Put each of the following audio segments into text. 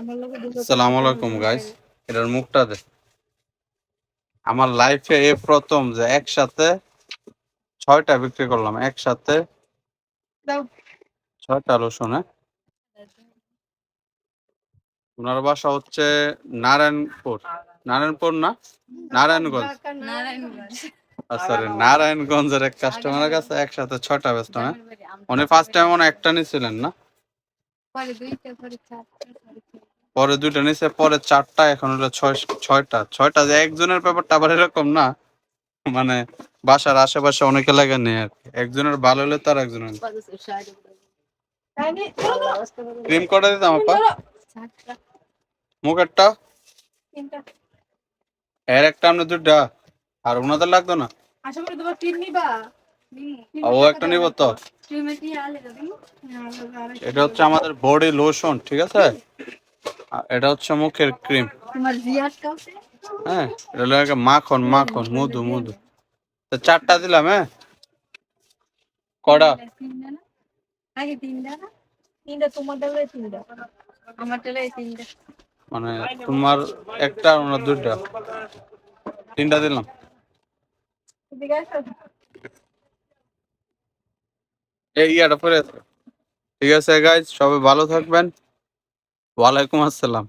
আসসালামু আলাইকুম গাইস, এটার মুখটা দে। আমার লাইফে এই প্রথম যে একসাথে 6টা বিক্রি করলাম, একসাথে 6টা রসুন। ওনার বাসা হচ্ছে নারায়ণপুর। নারায়ণপুর না, নারায়ণগঞ্জ। সরি, নারায়ণগঞ্জের এক কাস্টমারের কাছে একসাথে 6টা বেচতে হয়। উনি ফার্স্ট টাইম মনে একটা নিছিলেন না, পরে 2টা নিছে, পরে 4টা, এখন হলো 6টা। যে একজনের ব্যাপারটা আবার এরকম না, মানে বাসার আশেপাশে অনেকে লাগে নেই আর কি। একজনের ভালো হলে তার একজনের ক্রিম কটা দিতাম আপা, মুখেরটা এর একটা, আপনি 2টা, আর ওনাদের লাগতো না। ও একটা নিব তো। এটা হচ্ছে আমাদের বডি লোশন, ঠিক আছে। আর এটা হচ্ছে মুখের ক্রিম। হ্যাঁ, এটা হলো একটা মাখন, মাখন, মধু, মধু। তো 4টা দিলাম। হ্যাঁ, কটা? মানে তোমার একটা, ওনার 2টা, 3টা দিলাম। এই ইয়াটা পরে আছে। ঠিক আছে গাইজ, সবাই ভালো থাকবেন। ওয়ালাইকুম আসসালাম।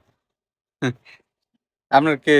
আপনার কে?